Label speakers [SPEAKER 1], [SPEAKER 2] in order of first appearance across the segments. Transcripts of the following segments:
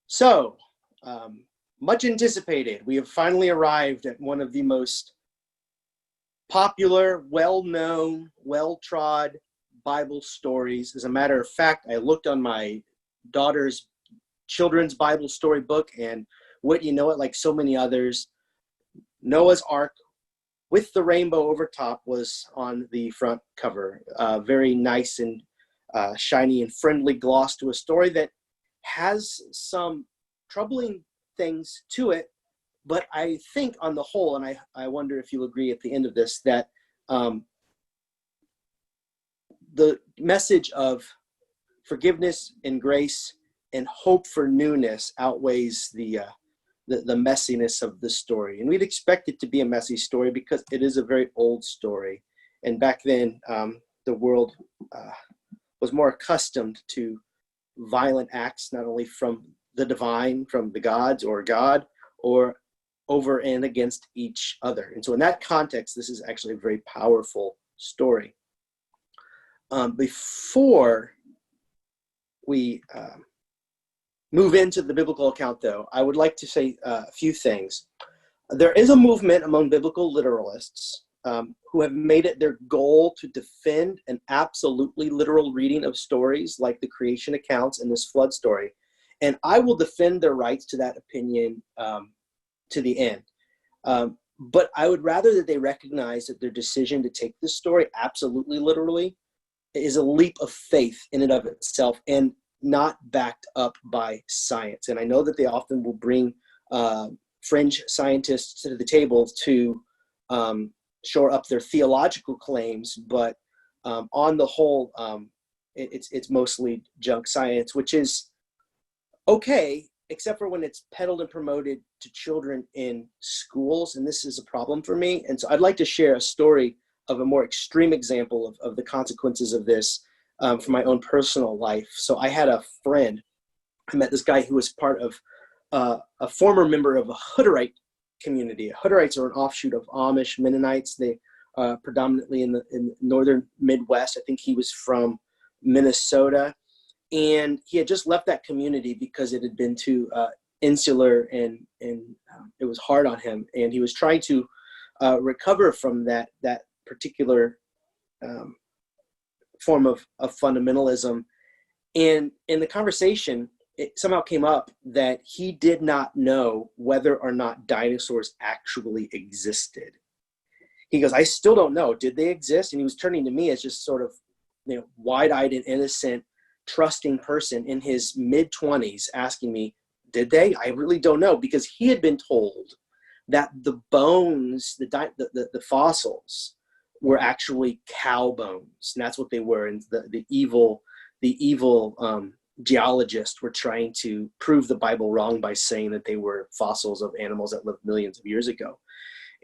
[SPEAKER 1] So, much anticipated, we have finally arrived at one of the most popular, well-known, well-trod Bible stories. As a matter of fact, I looked on my daughter's children's Bible story book, and what you know it, like so many others, Noah's Ark with the rainbow over top was on the front cover. Very nice and shiny and friendly gloss to a story that has some troubling things to it, but I think on the whole, and I wonder if you'll agree at the end of this, that the message of forgiveness and grace and hope for newness outweighs the messiness of the story. And we'd expect it to be a messy story because it is a very old story. And back then, the world was more accustomed to violent acts, not only from the divine, from the gods or God, or over and against each other. And so in that context, this is actually a very powerful story. Before we move into the biblical account, though, I would like to say a few things. There is a movement among biblical literalists who have made it their goal to defend an absolutely literal reading of stories like the creation accounts and this flood story. And I will defend their rights to that opinion to the end. But I would rather that they recognize that their decision to take this story absolutely literally is a leap of faith in and of itself and not backed up by science. And I know that they often will bring fringe scientists to the table to shore up their theological claims, but on the whole, it's mostly junk science, which is okay, except for when it's peddled and promoted to children in schools, and this is a problem for me. And so I'd like to share a story of a more extreme example of the consequences of this from my own personal life. So I had a friend, I met this guy who was part of a former member of a Hutterite community. Hutterites are an offshoot of Amish Mennonites. They predominantly in the northern Midwest. I think he was from Minnesota. And he had just left that community because it had been too insular and it was hard on him. And he was trying to recover from that particular form of fundamentalism. And in the conversation, it somehow came up that he did not know whether or not dinosaurs actually existed. He goes, I still don't know. Did they exist? And he was turning to me as just sort of, wide-eyed and innocent, trusting person in his mid-20s asking me, did they? I really don't know, because he had been told that the bones, the fossils were actually cow bones, and that's what they were. And the evil geologists were trying to prove the Bible wrong by saying that they were fossils of animals that lived millions of years ago.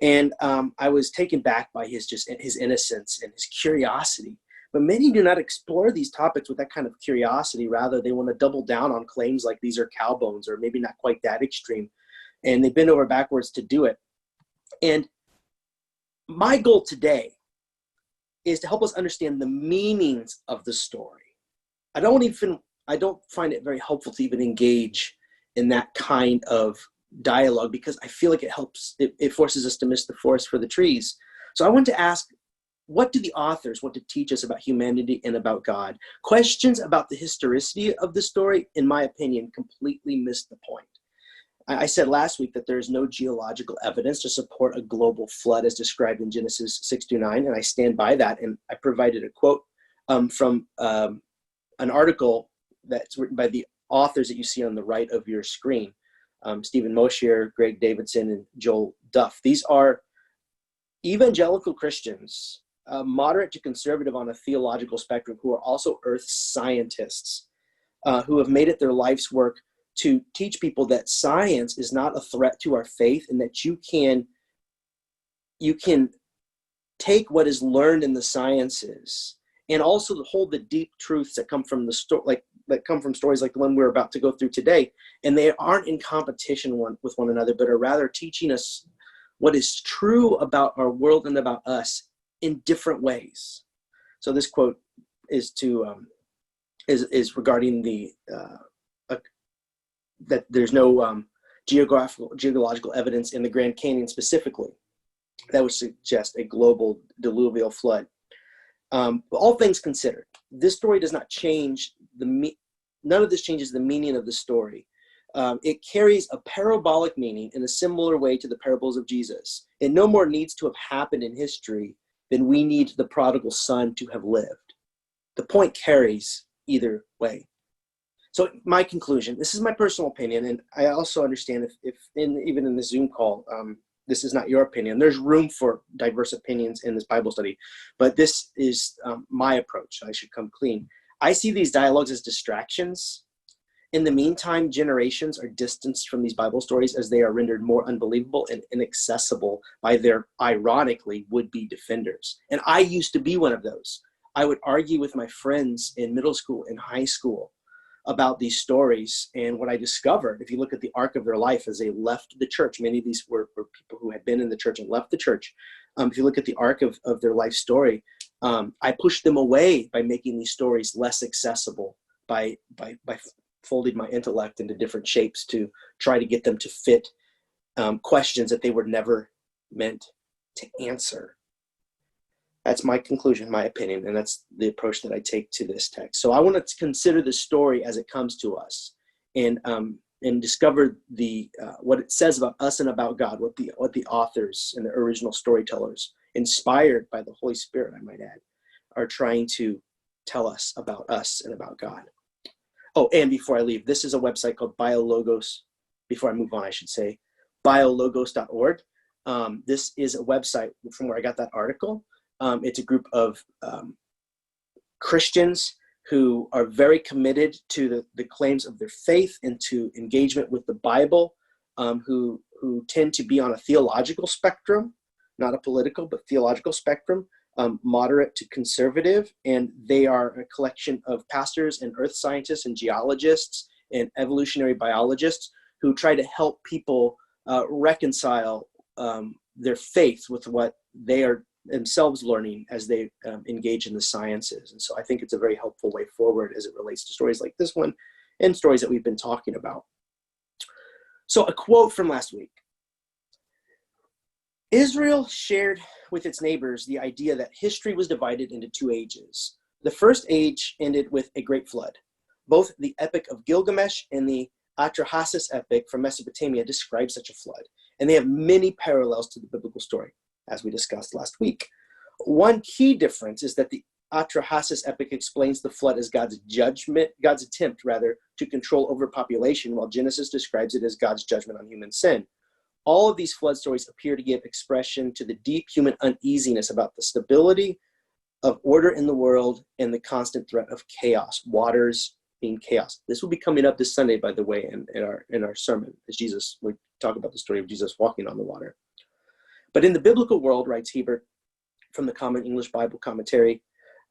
[SPEAKER 1] And I was taken back by his innocence and his curiosity. But many do not explore these topics with that kind of curiosity. Rather, they want to double down on claims like these are cow bones, or maybe not quite that extreme. And they bend over backwards to do it. And my goal today is to help us understand the meanings of the story. I don't find it very helpful to even engage in that kind of dialogue because I feel like it forces us to miss the forest for the trees. So I want to ask, what do the authors want to teach us about humanity and about God? Questions about the historicity of the story, in my opinion, completely miss the point. I said last week that there is no geological evidence to support a global flood as described in Genesis 6-9, and I stand by that. And I provided a quote from an article that's written by the authors that you see on the right of your screen, Stephen Moshier, Greg Davidson, and Joel Duff. These are evangelical Christians, moderate to conservative on a theological spectrum, who are also earth scientists, who have made it their life's work to teach people that science is not a threat to our faith, and that you can take what is learned in the sciences and also hold the deep truths that come from the story, that come from stories like the one we're about to go through today, and they aren't in competition with one another, but are rather teaching us what is true about our world and about us in different ways. So this quote is regarding the that there's no geological evidence in the Grand Canyon specifically that would suggest a global diluvial flood. All things considered, this story does not change none of this changes the meaning of the story. It carries a parabolic meaning in a similar way to the parables of Jesus. It no more needs to have happened in history than we need the prodigal son to have lived. The point carries either way. So my conclusion, this is my personal opinion, and I also understand if even in the Zoom call, this is not your opinion. There's room for diverse opinions in this Bible study, but this is my approach. I should come clean. I see these dialogues as distractions. In the meantime, generations are distanced from these Bible stories as they are rendered more unbelievable and inaccessible by their, ironically, would-be defenders. And I used to be one of those. I would argue with my friends in middle school and high school about these stories. And what I discovered, if you look at the arc of their life as they left the church, many of these were people who had been in the church and left the church. If you look at the arc of their life story, I pushed them away by making these stories less accessible, by folding my intellect into different shapes to try to get them to fit questions that they were never meant to answer. That's my conclusion, my opinion, and that's the approach that I take to this text. So I want to consider the story as it comes to us, and discover what it says about us and about God, what the authors and the original storytellers, inspired by the Holy Spirit, I might add, are trying to tell us about us and about God. Oh, and before I leave, this is a website called BioLogos. Before I move on, I should say, biologos.org. This is a website from where I got that article. It's a group of Christians who are very committed to the claims of their faith and to engagement with the Bible, who tend to be on a theological spectrum, not a political, but theological spectrum, moderate to conservative. And they are a collection of pastors and earth scientists and geologists and evolutionary biologists who try to help people reconcile their faith with what they are themselves learning as they engage in the sciences. And so I think it's a very helpful way forward as it relates to stories like this one and stories that we've been talking about. So a quote from last week. Israel shared with its neighbors the idea that history was divided into two ages. The first age ended with a great flood. Both the Epic of Gilgamesh and the Atrahasis epic from Mesopotamia describe such a flood, and they have many parallels to the biblical story, as we discussed last week. One key difference is that the Atrahasis epic explains the flood as God's attempt to control overpopulation, while Genesis describes it as God's judgment on human sin. All of these flood stories appear to give expression to the deep human uneasiness about the stability of order in the world and the constant threat of chaos, waters being chaos. This will be coming up this Sunday, by the way, in our sermon, as we talk about the story of Jesus walking on the water. But in the biblical world, writes Hebert from the Common English Bible Commentary,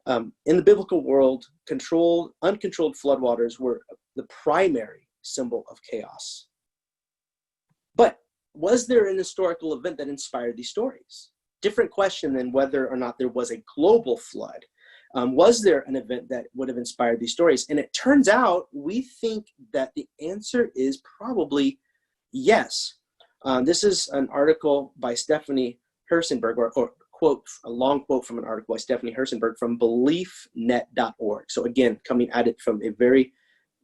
[SPEAKER 1] in the biblical world, uncontrolled floodwaters were the primary symbol of chaos. But was there an historical event that inspired these stories? Different question than whether or not there was a global flood. Was there an event that would have inspired these stories? And it turns out we think that the answer is probably yes. This is an article by Stephanie Hersenberg, or quote, a long quote from an article by Stephanie Hersenberg from BeliefNet.org. So again, coming at it from a very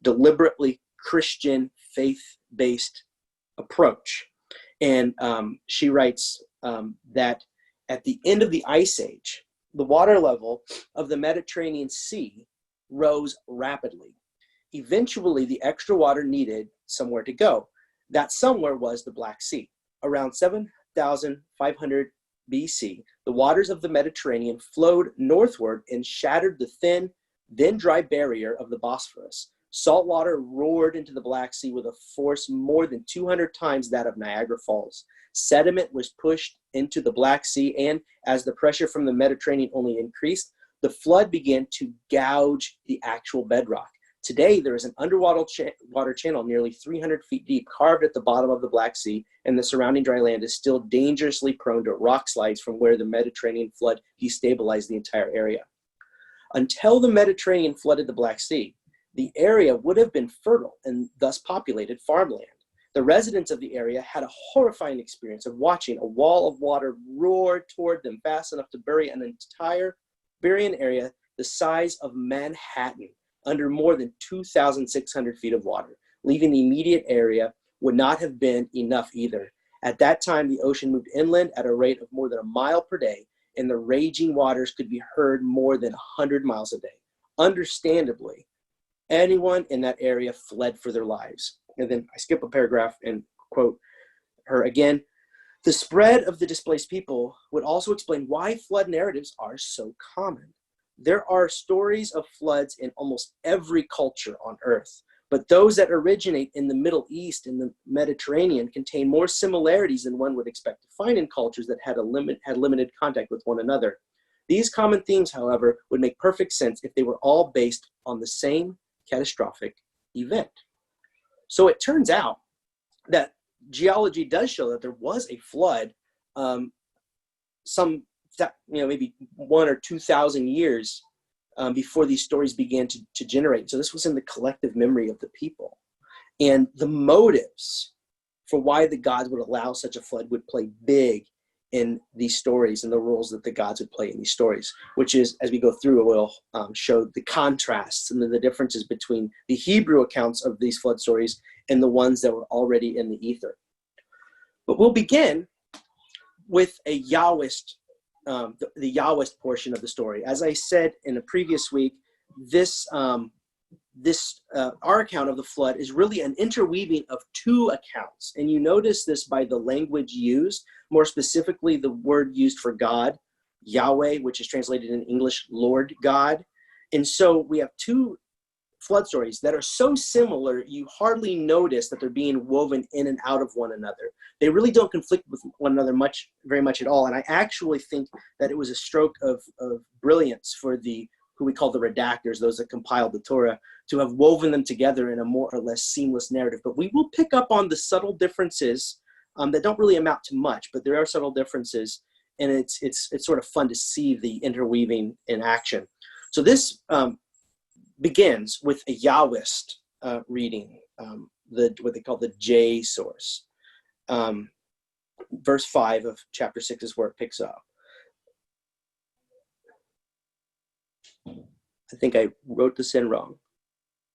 [SPEAKER 1] deliberately Christian, faith-based approach. And she writes that at the end of the Ice Age, the water level of the Mediterranean Sea rose rapidly. Eventually, the extra water needed somewhere to go. That somewhere was the Black Sea. Around 7,500 BC, the waters of the Mediterranean flowed northward and shattered the thin, then dry barrier of the Bosphorus. Salt water roared into the Black Sea with a force more than 200 times that of Niagara Falls. Sediment was pushed into the Black Sea, and as the pressure from the Mediterranean only increased, the flood began to gouge the actual bedrock. Today, there is an underwater channel nearly 300 feet deep, carved at the bottom of the Black Sea, and the surrounding dry land is still dangerously prone to rock slides from where the Mediterranean flood destabilized the entire area. Until the Mediterranean flooded the Black Sea, The area would have been fertile and thus populated farmland. The residents of the area had a horrifying experience of watching a wall of water roar toward them fast enough to bury an entire area the size of Manhattan under more than 2,600 feet of water. Leaving the immediate area would not have been enough either. At that time, the ocean moved inland at a rate of more than a mile per day, and the raging waters could be heard more than 100 miles a day. Understandably, anyone in that area fled for their lives. And then I skip a paragraph and quote her again. The spread of the displaced people would also explain why flood narratives are so common. There are stories of floods in almost every culture on earth, but those that originate in the Middle East and the Mediterranean contain more similarities than one would expect to find in cultures that had limited contact with one another. These common themes, however, would make perfect sense if they were all based on the same catastrophic event. So it turns out that geology does show that there was a flood maybe 1,000 or 2,000 years before these stories began to generate. So this was in the collective memory of the people. And the motives for why the gods would allow such a flood would play big in these stories and the roles that the gods would play in these stories, which is, as we go through, we'll show the contrasts and the differences between the Hebrew accounts of these flood stories and the ones that were already in the ether. But we'll begin with a Yahwist, the Yahwist portion of the story. As I said in the previous week, our account of the flood is really an interweaving of two accounts. And you notice this by the language used, more specifically the word used for God, Yahweh, which is translated in English, Lord God. And so we have two flood stories that are so similar, you hardly notice that they're being woven in and out of one another. They really don't conflict with one another very much at all. And I actually think that it was a stroke of brilliance for who we call the redactors, those that compiled the Torah, to have woven them together in a more or less seamless narrative. But we will pick up on the subtle differences that don't really amount to much, but there are subtle differences, and it's sort of fun to see the interweaving in action. So this begins with a Yahwist reading, what they call the J source. Verse 5 of chapter 6 is where it picks up. I think I wrote this in wrong.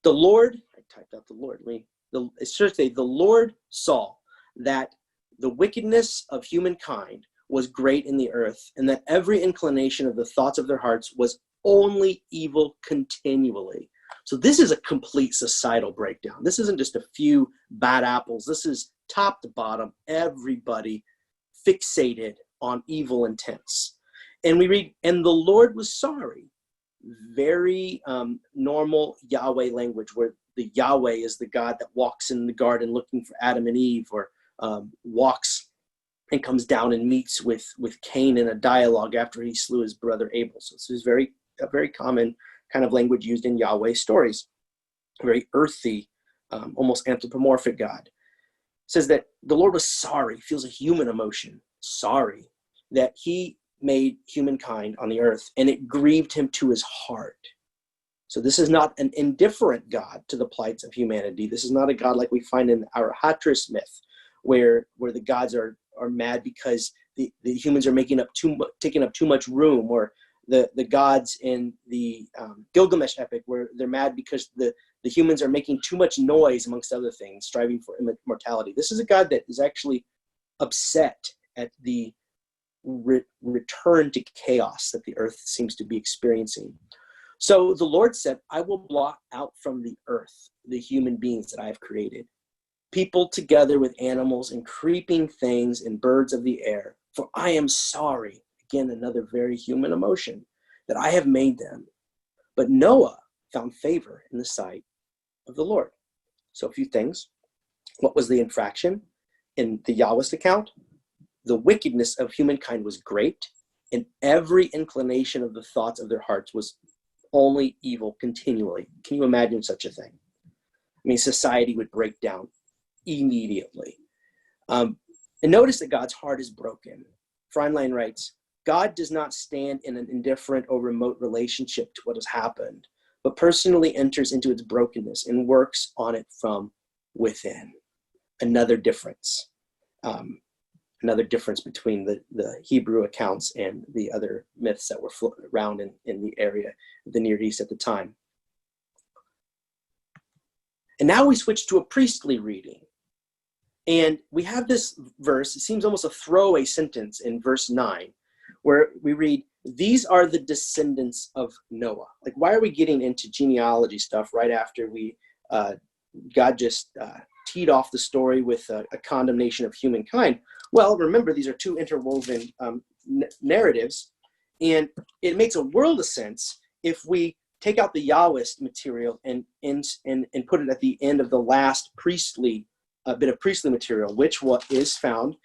[SPEAKER 1] The Lord, I typed out the Lord. It should say, the Lord saw that the wickedness of humankind was great in the earth, and that every inclination of the thoughts of their hearts was only evil continually. So this is a complete societal breakdown. This isn't just a few bad apples. This is top to bottom, everybody fixated on evil intents. And we read, and the Lord was sorry. Very normal Yahweh language, where the Yahweh is the God that walks in the garden looking for Adam and Eve, or walks and comes down and meets with Cain in a dialogue after he slew his brother Abel. So this is a very common kind of language used in Yahweh stories. A very earthy, almost anthropomorphic God. It says that the Lord was sorry, feels a human emotion, sorry that he made humankind on the earth, and it grieved him to his heart. So this is not an indifferent God to the plights of humanity. This is not a God like we find in our Hathras myth, where the gods are mad because the humans are taking up too much room, or the gods in the Gilgamesh epic, where they're mad because the humans are making too much noise, amongst other things, striving for immortality. This is a God that is actually upset at the return to chaos that the earth seems to be experiencing. So the Lord said, I will blot out from the earth the human beings that I have created, people together with animals and creeping things and birds of the air, for I am sorry. Again, another very human emotion, that I have made them. But Noah found favor in the sight of the Lord. So a few things. What was the infraction in the Yahwist account? The wickedness of humankind was great, and every inclination of the thoughts of their hearts was only evil continually. Can you imagine such a thing? I mean, society would break down immediately. And notice that God's heart is broken. Freundlein writes, God does not stand in an indifferent or remote relationship to what has happened, but personally enters into its brokenness and works on it from within. Another difference. Another difference between the Hebrew accounts and the other myths that were floating around in the area of the Near East at the time. And now we switch to a priestly reading. And we have this verse, it seems almost a throwaway sentence in verse 9, where we read, "These are the descendants of Noah." Like, why are we getting into genealogy stuff right after God just teed off the story with a condemnation of humankind? Well, remember, these are two interwoven narratives, and it makes a world of sense if we take out the Yahwist material and put it at the end of the last priestly bit of priestly material, which is found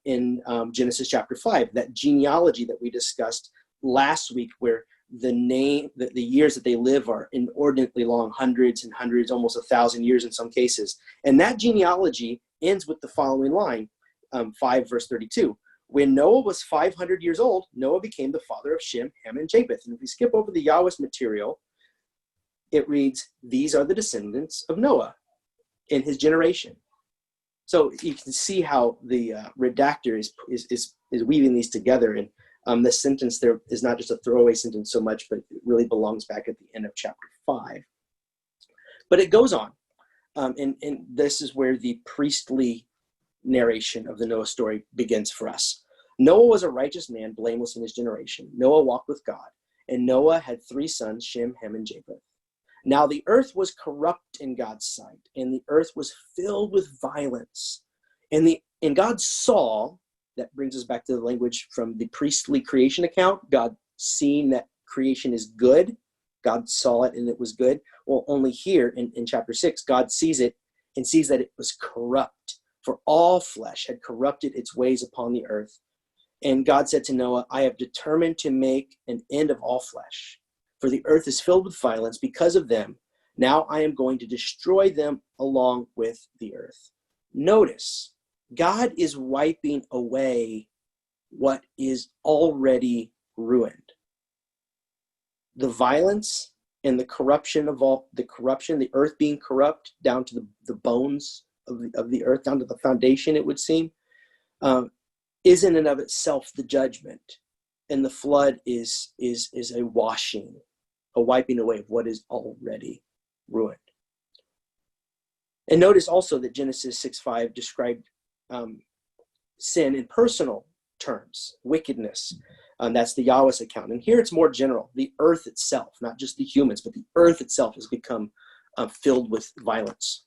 [SPEAKER 1] in Genesis chapter 5, that genealogy that we discussed last week, where the years that they live are inordinately long, hundreds and hundreds, almost 1,000 years in some cases. And that genealogy ends with the following line, 5 verse 32. "When Noah was 500 years old, Noah became the father of Shem, Ham, and Japheth." And if we skip over the Yahwist material, it reads, "These are the descendants of Noah in his generation." So you can see how the redactor is weaving these together. And this sentence there is not just a throwaway sentence so much, but it really belongs back at the end of chapter 5. But it goes on. And this is where the priestly narration of the Noah story begins for us. "Noah was a righteous man, blameless in his generation. Noah walked with God. And Noah had 3 sons, Shem, Ham, and Japheth. Now the earth was corrupt in God's sight, and the earth was filled with violence. And God saw," that brings us back to the language from the priestly creation account, God seeing that creation is good. God saw it and it was good. Well, only here in chapter 6, God sees it and sees that it was corrupt, for all flesh had corrupted its ways upon the earth. And God said to Noah, "I have determined to make an end of all flesh, for the earth is filled with violence because of them. Now I am going to destroy them along with the earth." Notice, God is wiping away what is already ruined. The violence and the corruption the earth being corrupt down to the bones of the earth, down to the foundation, it would seem, is in and of itself the judgment. And the flood is a washing, a wiping away of what is already ruined. And notice also that Genesis 6:5 described sin in personal terms, wickedness. That's the Yahwist account. And here it's more general. The earth itself, not just the humans, but the earth itself has become filled with violence.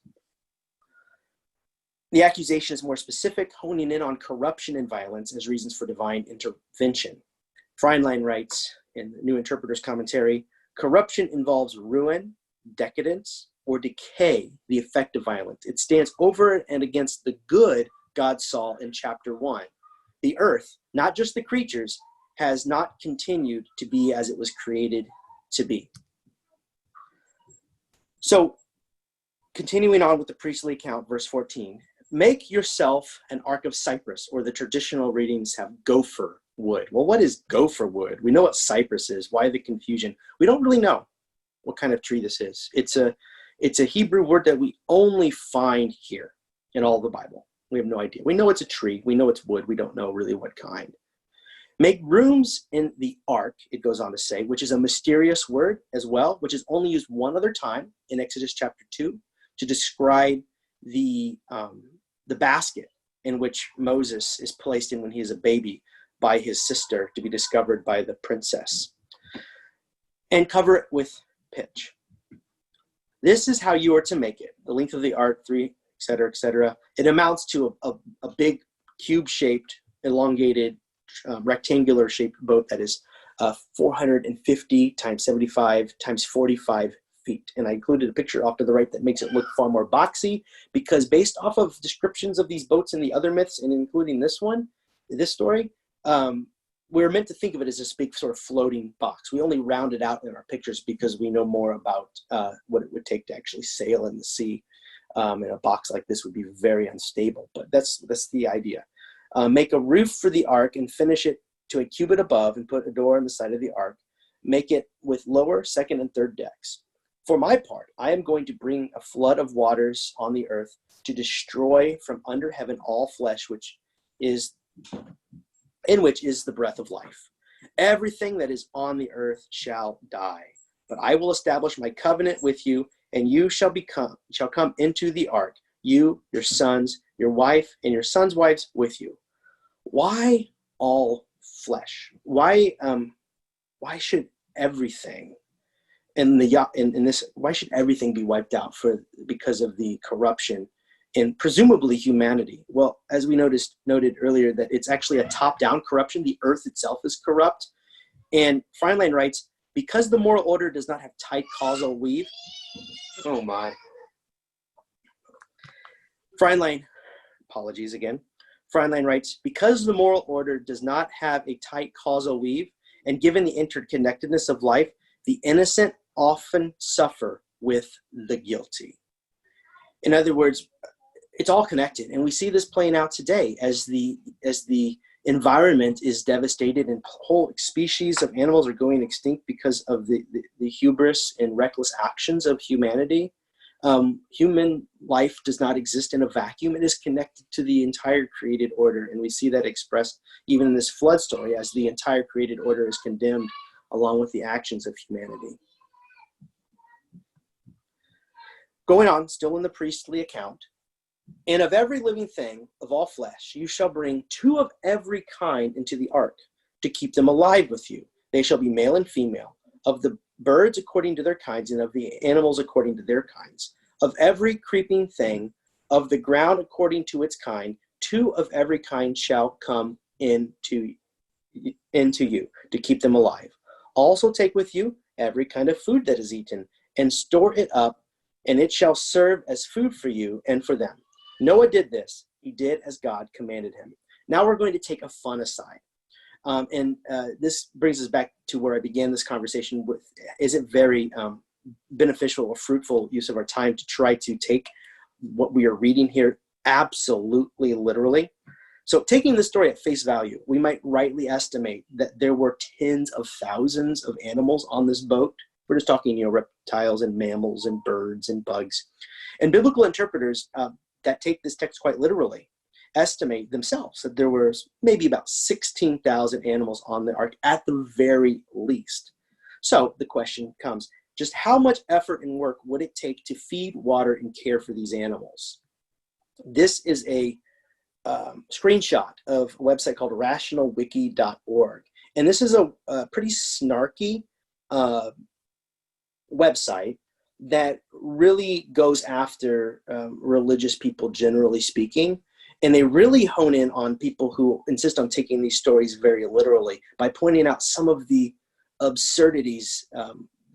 [SPEAKER 1] The accusation is more specific, honing in on corruption and violence as reasons for divine intervention. Freinlein writes in the New Interpreter's Commentary, "Corruption involves ruin, decadence, or decay, the effect of violence. It stands over and against the good God saw in chapter 1. The earth, not just the creatures, has not continued to be as it was created to be." So, continuing on with the priestly account, verse 14, "Make yourself an ark of cypress," or the traditional readings have gopher wood. Well, what is gopher wood? We know what cypress is. Why the confusion? We don't really know what kind of tree this is. It's a Hebrew word that we only find here in all the Bible. We have no idea. We know it's a tree. We know it's wood. We don't know really what kind. "Make rooms in the ark," it goes on to say, which is a mysterious word as well, which is only used one other time in Exodus chapter 2 to describe the basket in which Moses is placed in when he is a baby by his sister to be discovered by the princess. "And cover it with pitch. This is how you are to make it. The length of the ark, 3, etc., etc. It amounts to a big cube-shaped, elongated, rectangular shaped boat that is 450 times 75 times 45 feet. And I included a picture off to the right that makes it look far more boxy, because based off of descriptions of these boats and the other myths, and including this story, we're meant to think of it as this big sort of floating box. We only round it out in our pictures because we know more about what it would take to actually sail in the sea. And a box like this would be very unstable, but that's the idea. "Make a roof for the ark and finish it to a cubit above, and put a door on the side of the ark. make it with lower, second, and third decks. For my part, I am going to bring a flood of waters on the earth to destroy from under heaven all flesh, which is the breath of life. Everything that is on the earth shall die. But I will establish my covenant with you, and you shall come into the ark, you, your sons, your wife, and your sons' wives with you. Why all flesh? Why should everything why should everything be wiped out because of the corruption in presumably humanity? Well, as we noted earlier, that it's actually a top-down corruption. The earth itself is corrupt. And Freundlein writes, because the moral order does not have tight causal weave. Oh my. Freundlein, apologies again. Freundlein writes, because the moral order does not have a tight causal weave, and given the interconnectedness of life, the innocent often suffer with the guilty. In other words, it's all connected, and we see this playing out today as the environment is devastated and whole species of animals are going extinct because of the hubris and reckless actions of humanity. Human life does not exist in a vacuum. It is connected to the entire created order, and we see that expressed even in this flood story as the entire created order is condemned along with the actions of humanity. Going on, still in the priestly account, and of every living thing of all flesh, you shall bring 2 of every kind into the ark to keep them alive with you. They shall be male and female, of the birds according to their kinds, and of the animals according to their kinds. Of every creeping thing, of the ground according to its kind, 2 of every kind shall come into you to keep them alive. Also take with you every kind of food that is eaten, and store it up, and it shall serve as food for you and for them. Noah did this. He did as God commanded him. Now we're going to take a fun aside. This brings us back to where I began this conversation with, is it very beneficial or fruitful use of our time to try to take what we are reading here absolutely literally? So taking the story at face value, we might rightly estimate that there were tens of thousands of animals on this boat. We're just talking, reptiles and mammals and birds and bugs. And biblical interpreters that take this text quite literally estimate themselves that there was maybe about 16,000 animals on the ark at the very least. So the question comes, just how much effort and work would it take to feed, water, and care for these animals? This is a screenshot of a website called rationalwiki.org. And this is a pretty snarky website that really goes after religious people, generally speaking. And they really hone in on people who insist on taking these stories very literally by pointing out some of the absurdities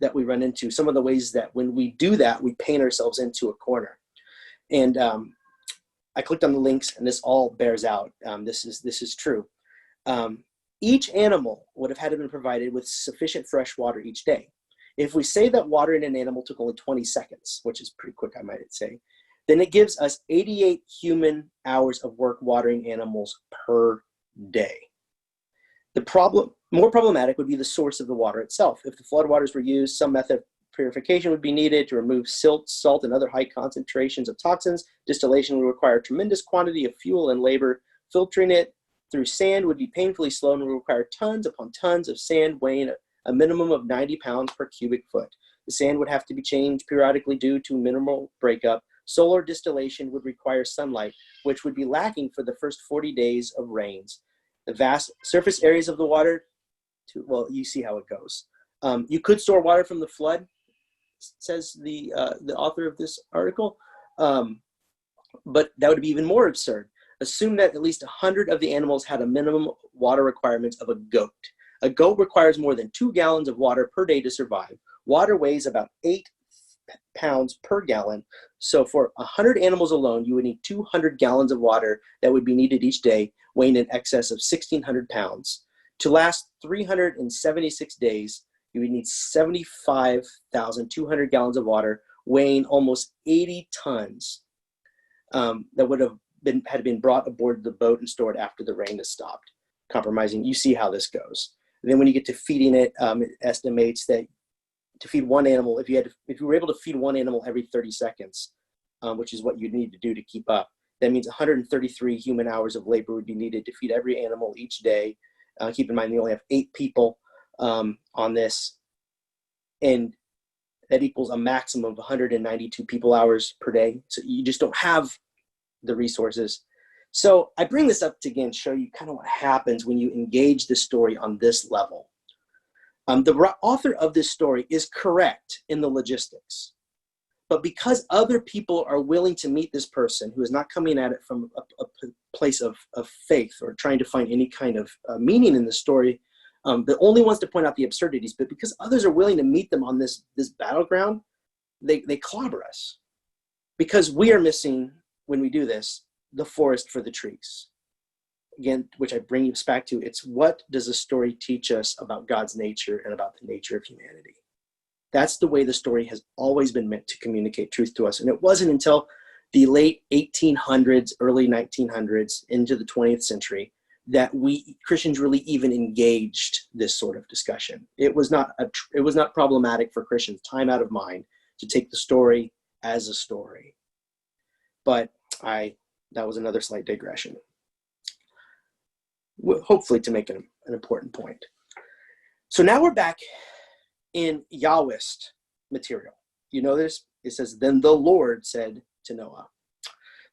[SPEAKER 1] that we run into, some of the ways that when we do that, we paint ourselves into a corner. And I clicked on the links, and this all bears out. This is true. Each animal would have had to be provided with sufficient fresh water each day. If we say that watering an animal took only 20 seconds, which is pretty quick, I might say, then it gives us 88 human hours of work watering animals per day. More problematic would be the source of the water itself. If the floodwaters were used, some method of purification would be needed to remove silt, salt, and other high concentrations of toxins. Distillation would require a tremendous quantity of fuel and labor. Filtering it through sand would be painfully slow and would require tons upon tons of sand weighing a minimum of 90 pounds per cubic foot. The sand would have to be changed periodically due to minimal breakup. Solar distillation would require sunlight, which would be lacking for the first 40 days of rains. The vast surface areas of the water, you see how it goes. You could store water from the flood, says the author of this article, but that would be even more absurd. Assume that at least 100 of the animals had a minimum water requirements of a goat. A goat requires more than 2 gallons of water per day to survive. Water weighs about 8 pounds per gallon. So for 100 animals alone, you would need 200 gallons of water that would be needed each day, weighing in excess of 1,600 pounds. To last 376 days, you would need 75,200 gallons of water, weighing almost 80 tons that would have been brought aboard the boat and stored after the rain has stopped. Compromising, you see how this goes. And then when you get to feeding it, it estimates that to feed one animal, if you were able to feed one animal every 30 seconds, which is what you need to do to keep up, that means 133 human hours of labor would be needed to feed every animal each day. Keep in mind, you only have 8 people on this, and that equals a maximum of 192 people hours per day. So you just don't have the resources. So I bring this up to, again, show you kind of what happens when you engage the story on this level. The author of this story is correct in the logistics, but because other people are willing to meet this person who is not coming at it from a place of faith or trying to find any kind of meaning in the story, the only ones to point out the absurdities, but because others are willing to meet them on this battleground, they clobber us. Because we are missing, when we do this, the forest for the trees. Again, which I bring you back to, it's what does the story teach us about God's nature and about the nature of humanity? That's the way the story has always been meant to communicate truth to us. And it wasn't until the late 1800s, early 1900s, into the 20th century, that we Christians really even engaged this sort of discussion. It was not problematic for Christians, time out of mind, to take the story as a story. But that was another slight digression. Hopefully to make an important point. So now we're back in Yahwist material. You know this? It says, then the Lord said to Noah.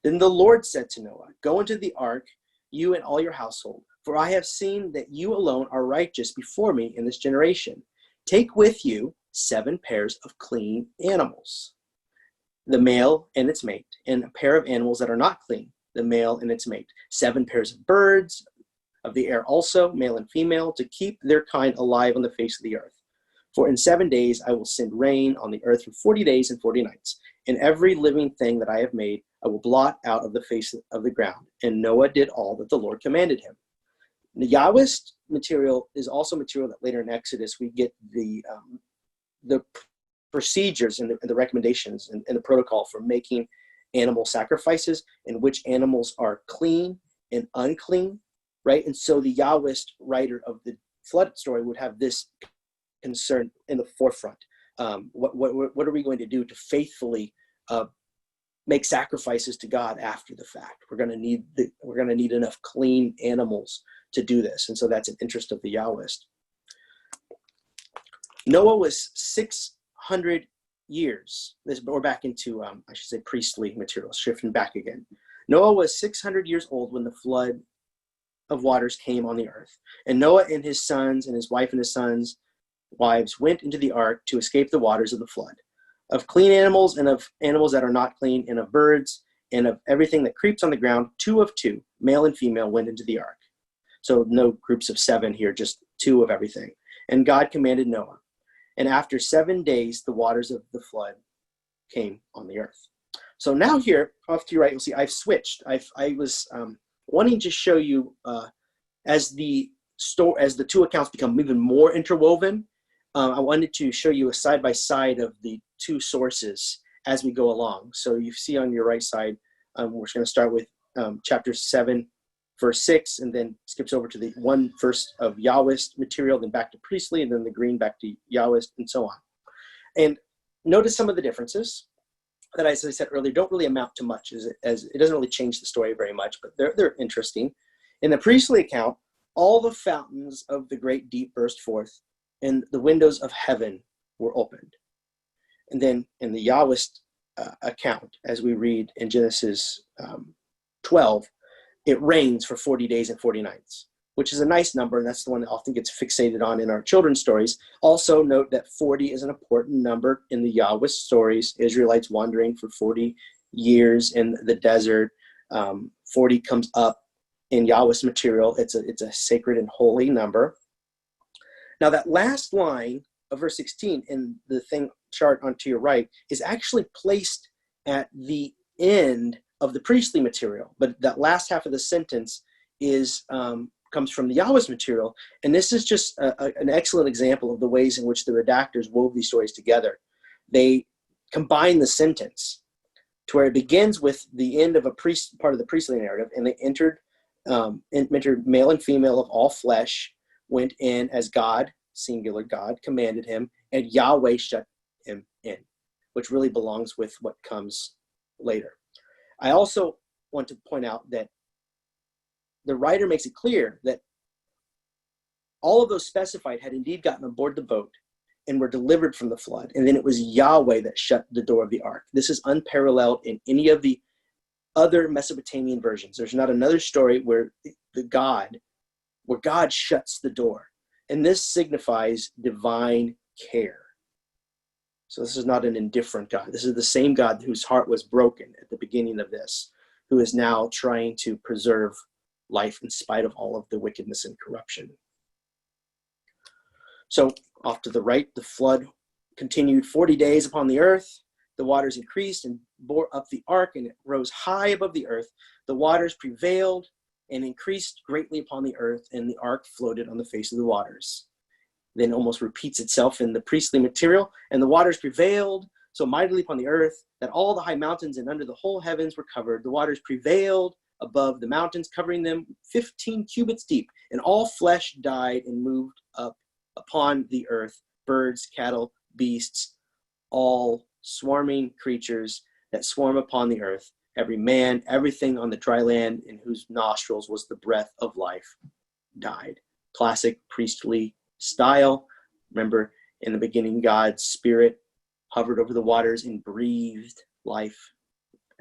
[SPEAKER 1] Then the Lord said to Noah, go into the ark, you and all your household, for I have seen that you alone are righteous before me in this generation. Take with you 7 pairs of clean animals, the male and its mate, and a pair of animals that are not clean, the male and its mate, 7 pairs of birds of the air also, male and female, to keep their kind alive on the face of the earth. For in 7 days I will send rain on the earth for 40 days and 40 nights. And every living thing that I have made, I will blot out of the face of the ground. And Noah did all that the Lord commanded him. The Yahwist material is also material that later in Exodus we get the procedures and the recommendations and the protocol for making animal sacrifices, and which animals are clean and unclean, right? And so the Yahwist writer of the flood story would have this concern in the forefront. What are we going to do to faithfully make sacrifices to God after the fact? We're going to need enough clean animals to do this, and so that's an interest of the Yahwist. Noah was 600 years. We're back into I should say priestly material, shifting back again. Noah was 600 years old when the flood of waters came on the earth, and Noah and his sons and his wife and his sons' wives went into the ark to escape the waters of the flood. Of clean animals and of animals that are not clean, and of birds and of everything that creeps on the ground, 2 of 2, male and female, went into the ark. So no groups of 7 here, just 2 of everything. And God commanded Noah. And after 7 days, the waters of the flood came on the earth. So now here, off to your right, you'll see I've switched. I was wanting to show you as the 2 accounts become even more interwoven, I wanted to show you a side-by-side of the 2 sources as we go along. So you see on your right side, we're going to start with chapter 7, verse 6, and then skips over to the 1 verse of Yahwist material, then back to priestly, and then the green back to Yahwist, and so on. And notice some of the differences that, as I said earlier, don't really amount to much, as it doesn't really change the story very much, but they're interesting. In the priestly account, all the fountains of the great deep burst forth, and the windows of heaven were opened. And then in the Yahwist account, as we read in Genesis 12, it rains for 40 days and 40 nights, which is a nice number, and that's the one that often gets fixated on in our children's stories. Also note that 40 is an important number in the Yahwist stories. Israelites wandering for 40 years in the desert. 40 comes up in Yahwist material. It's a sacred and holy number. Now that last line of verse 16 in the chart onto your right is actually placed at the end of the priestly material, but that last half of the sentence comes from the Yahwist material, and this is just an excellent example of the ways in which the redactors wove these stories together. They combine the sentence to where it begins with the end of part of the priestly narrative, and they entered male and female of all flesh went in as God, singular God, commanded him, and Yahweh shut him in, which really belongs with what comes later. I also want to point out that the writer makes it clear that all of those specified had indeed gotten aboard the boat and were delivered from the flood. And then it was Yahweh that shut the door of the ark. This is unparalleled in any of the other Mesopotamian versions. There's not another story where God shuts the door. And this signifies divine care. So this is not an indifferent God. This is the same God whose heart was broken at the beginning of this, who is now trying to preserve life in spite of all of the wickedness and corruption. So off to the right, the flood continued 40 days upon the earth. The waters increased and bore up the ark, and it rose high above the earth. The waters prevailed and increased greatly upon the earth, and the ark floated on the face of the waters. Then almost repeats itself in the priestly material. And the waters prevailed so mightily upon the earth that all the high mountains and under the whole heavens were covered. The waters prevailed above the mountains, covering them 15 cubits deep. And all flesh died and moved up upon the earth, birds, cattle, beasts, all swarming creatures that swarm upon the earth, every man, everything on the dry land in whose nostrils was the breath of life, died. Classic priestly style. Remember, in the beginning, God's spirit hovered over the waters and breathed life.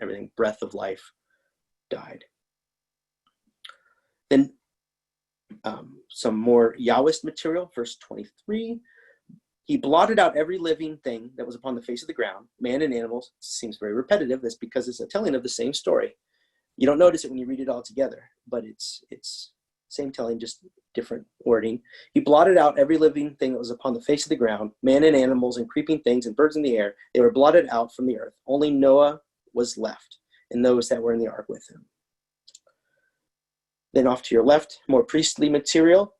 [SPEAKER 1] Everything, breath of life, died. Then some more Yahwist material, verse 23. He blotted out every living thing that was upon the face of the ground, man and animals. Seems very repetitive. That's because it's a telling of the same story. You don't notice it when you read it all together, but it's same telling, just different wording. He blotted out every living thing that was upon the face of the ground, man and animals and creeping things and birds in the air. They were blotted out from the earth. Only Noah was left, and those that were in the ark with him. Then off to your left, more priestly material.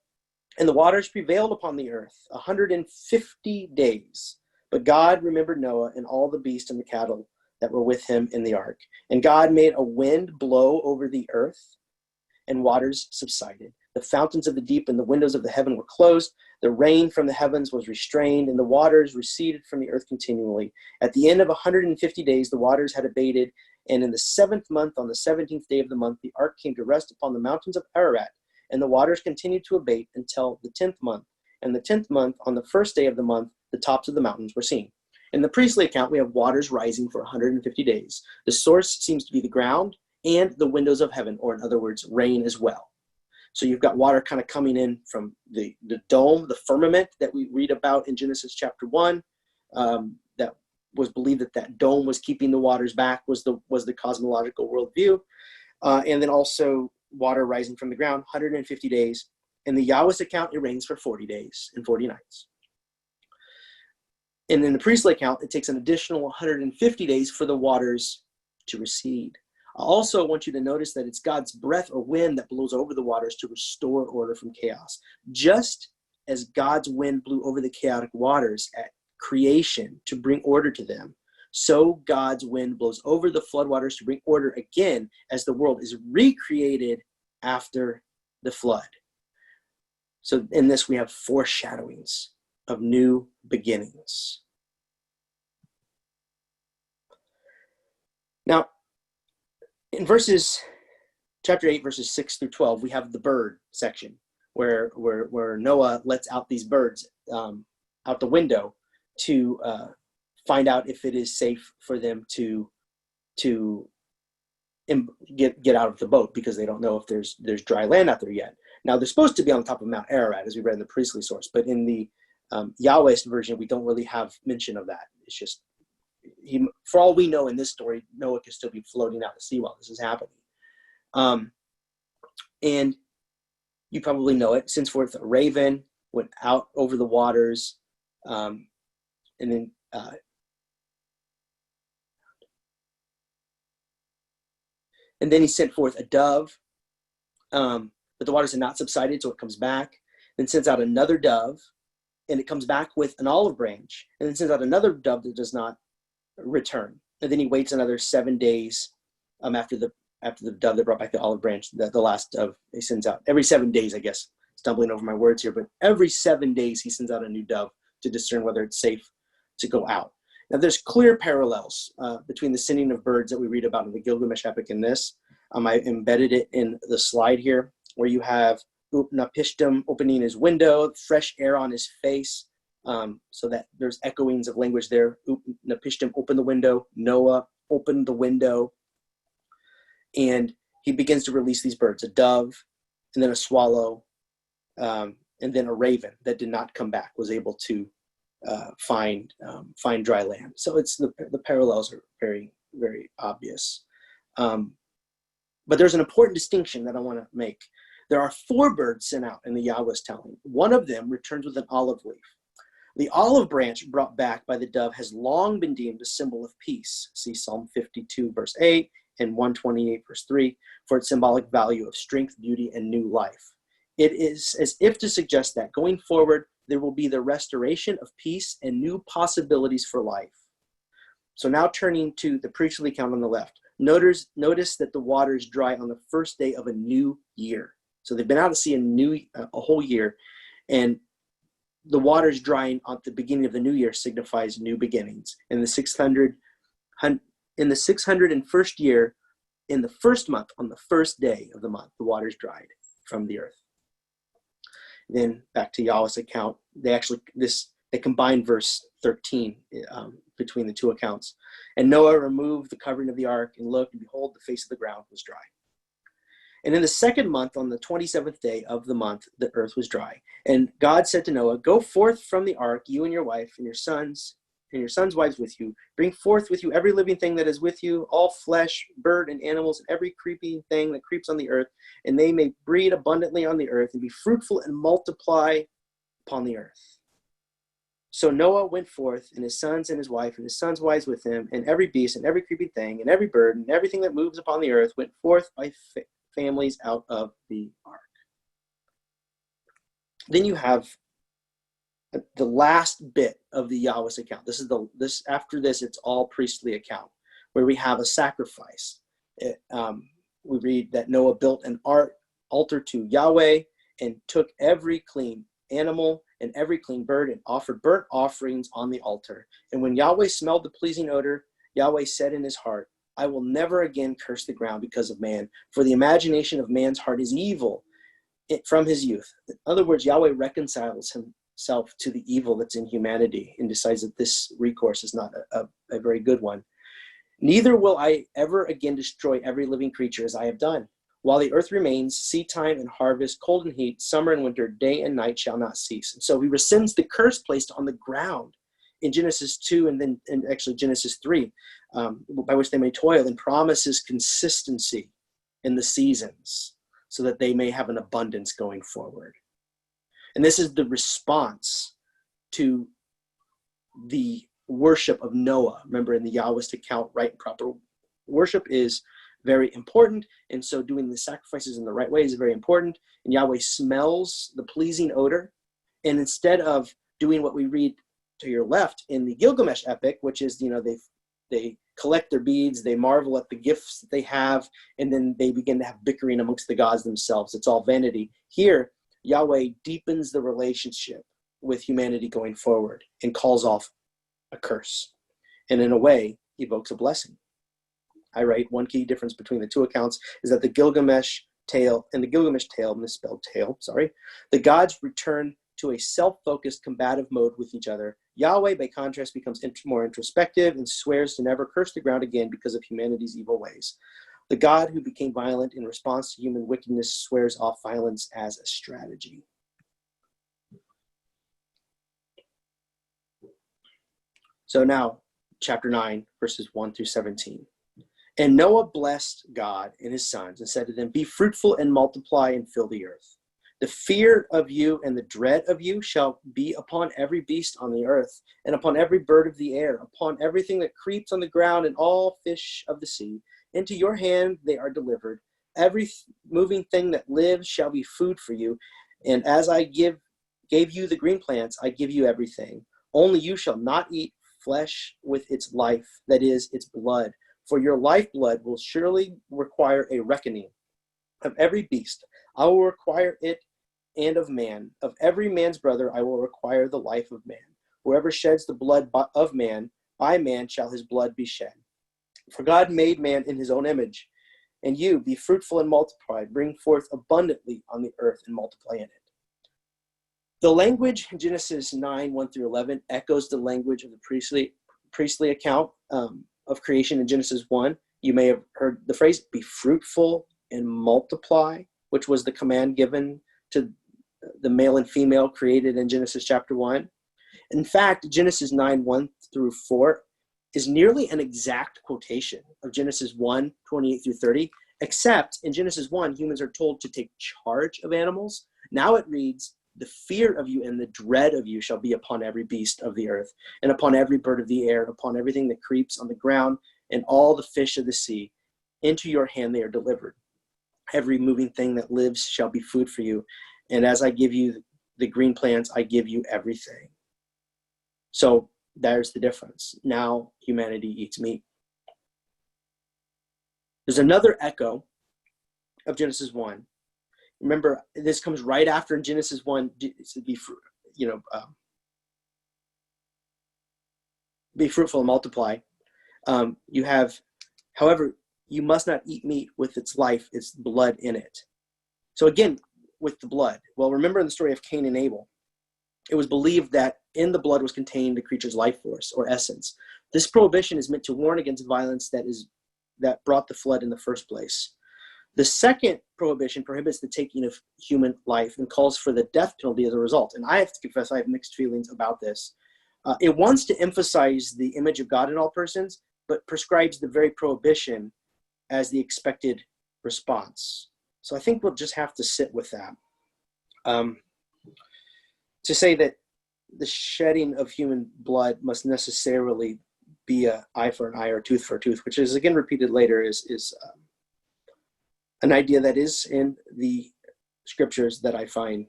[SPEAKER 1] And the waters prevailed upon the earth 150 days. But God remembered Noah and all the beasts and the cattle that were with him in the ark. And God made a wind blow over the earth, and waters subsided. The fountains of the deep and the windows of the heaven were closed. The rain from the heavens was restrained, and the waters receded from the earth continually. At the end of 150 days, the waters had abated, and in the 7th month, on the 17th day of the month, the ark came to rest upon the mountains of Ararat. And the waters continued to abate until the 10th month. And the 10th month, on the first day of the month, the tops of the mountains were seen. In the priestly account, we have waters rising for 150 days. The source seems to be the ground and the windows of heaven, or in other words, rain as well. So you've got water kind of coming in from the dome, the firmament that we read about in Genesis chapter 1. That was believed that dome was keeping the waters back, was the cosmological worldview. And then also water rising from the ground, 150 days. In the Yahwist account, it rains for 40 days and 40 nights. And in the priestly account, it takes an additional 150 days for the waters to recede. I also want you to notice that it's God's breath or wind that blows over the waters to restore order from chaos. Just as God's wind blew over the chaotic waters at creation to bring order to them, so God's wind blows over the floodwaters to bring order again as the world is recreated after the flood. So in this, we have foreshadowings of new beginnings. Now, in chapter 8, verses 6 through 12, we have the bird section where Noah lets out these birds out the window to find out if it is safe for them to get out of the boat, because they don't know if there's dry land out there yet. Now, they're supposed to be on top of Mount Ararat, as we read in the priestly source, but in the Yahwist version, we don't really have mention of that. It's just, for all we know in this story, Noah could still be floating out to sea while this is happening. And you probably know it. Sends forth a raven, went out over the waters, and then he sent forth a dove, but the waters had not subsided, so it comes back. Then sends out another dove, and it comes back with an olive branch, and then sends out another dove that does not return. And then he waits another 7 days after the dove that brought back the olive branch, the last dove he sends out. Every 7 days, I guess, stumbling over my words here, but every 7 days he sends out a new dove to discern whether it's safe to go out. Now, there's clear parallels between the sending of birds that we read about in the Gilgamesh epic and this. I embedded it in the slide here, where you have Utnapishtim opening his window, fresh air on his face, so that there's echoings of language there. Utnapishtim opened the window, Noah opened the window, and he begins to release these birds, a dove, and then a swallow, and then a raven that did not come back, was able to find dry land. So it's the parallels are very, very obvious. But there's an important distinction that I want to make. There are 4 birds sent out in the Yahweh's telling. One of them returns with an olive leaf. The olive branch brought back by the dove has long been deemed a symbol of peace. See Psalm 52, verse 8, and 128, verse 3, for its symbolic value of strength, beauty, and new life. It is as if to suggest that going forward, there will be the restoration of peace and new possibilities for life. So now turning to the priestly account on the left. Notice that the water is dry on the first day of a new year. So they've been out to sea a whole year, and the water is drying at the beginning of the new year signifies new beginnings. In the 601st year, in the first month, on the first day of the month, the water is dried from the earth. Then back to Yahweh's account, they combine verse 13 between the two accounts. And Noah removed the covering of the ark, and looked, and behold, the face of the ground was dry. And in the second month, on the 27th day of the month, the earth was dry. And God said to Noah, go forth from the ark, you and your wife, and your sons wives with you. Bring forth with you every living thing that is with you, all flesh, bird, and animals, and every creeping thing that creeps on the earth, and they may breed abundantly on the earth, and be fruitful and multiply upon the earth. So Noah went forth, and his sons and his wife, and his sons' wives with him, and every beast, and every creeping thing, and every bird, and everything that moves upon the earth went forth by families out of the ark. Then you have the last bit of the Yahweh's account. After this, it's all priestly account, where we have a sacrifice. We read that Noah built an altar to Yahweh, and took every clean animal and every clean bird, and offered burnt offerings on the altar. And when Yahweh smelled the pleasing odor, Yahweh said in his heart, I will never again curse the ground because of man, for the imagination of man's heart is evil from his youth. In other words, Yahweh reconciles himself to the evil that's in humanity, and decides that this recourse is not a very good one. Neither will I ever again destroy every living creature as I have done. While the earth remains, seed time and harvest, cold and heat, summer and winter, day and night shall not cease. And so he rescinds the curse placed on the ground in Genesis 2 and actually Genesis 3, by which they may toil, and promises consistency in the seasons so that they may have an abundance going forward. And this is the response to the worship of Noah. Remember, in the Yahweh's account, right and proper worship is very important. And so doing the sacrifices in the right way is very important. And Yahweh smells the pleasing odor. And instead of doing what we read to your left in the Gilgamesh epic, which is, they collect their beads, they marvel at the gifts that they have, and then they begin to have bickering amongst the gods themselves. It's all vanity. Here, Yahweh deepens the relationship with humanity going forward and calls off a curse, and in a way evokes a blessing. I write one key difference between the two accounts is that the Gilgamesh tale, misspelled tale, the gods return to a self-focused combative mode with each other. Yahweh, by contrast, becomes more introspective and swears to never curse the ground again because of humanity's evil ways. The God who became violent in response to human wickedness swears off violence as a strategy. So now, chapter 9, verses 1 through 17. And Noah blessed God and his sons and said to them, be fruitful and multiply and fill the earth. The fear of you and the dread of you shall be upon every beast on the earth, and upon every bird of the air, upon everything that creeps on the ground, and all fish of the sea. Into your hand they are delivered. Every moving thing that lives shall be food for you. And as I gave you the green plants, I give you everything. Only you shall not eat flesh with its life, that is, its blood. For your lifeblood will surely require a reckoning. Of every beast, I will require it and of man. Of every man's brother I will require the life of man. Whoever sheds the blood of man, by man shall his blood be shed. For God made man in his own image. And you, be fruitful and multiply, bring forth abundantly on the earth and multiply in it. The language in Genesis 9, 1 through 11 echoes the language of the priestly account of creation in Genesis 1. You may have heard the phrase, be fruitful and multiply, which was the command given to the male and female created in Genesis chapter 1. In fact, Genesis 9, 1 through 4 is nearly an exact quotation of Genesis 1, 28 through 30, except in Genesis 1, humans are told to take charge of animals. Now it reads, the fear of you and the dread of you shall be upon every beast of the earth, and upon every bird of the air, and upon everything that creeps on the ground, and all the fish of the sea. Into your hand they are delivered. Every moving thing that lives shall be food for you. And as I give you the green plants, I give you everything. So there's the difference. Now humanity eats meat. There's another echo of Genesis 1. Remember, this comes right after Genesis 1, be fruitful and multiply. You have, however, you must not eat meat with its life, its blood in it. So again, with the blood. Well, remember in the story of Cain and Abel, it was believed that in the blood was contained the creature's life force or essence. This prohibition is meant to warn against violence that brought the flood in the first place. The second prohibition prohibits the taking of human life and calls for the death penalty as a result. And I have to confess, I have mixed feelings about this. It wants to emphasize the image of God in all persons, but prescribes the very prohibition as the expected response. So I think we'll just have to sit with that. To say that the shedding of human blood must necessarily be an eye for an eye or tooth for a tooth, which is again repeated later, is an idea that is in the scriptures that I find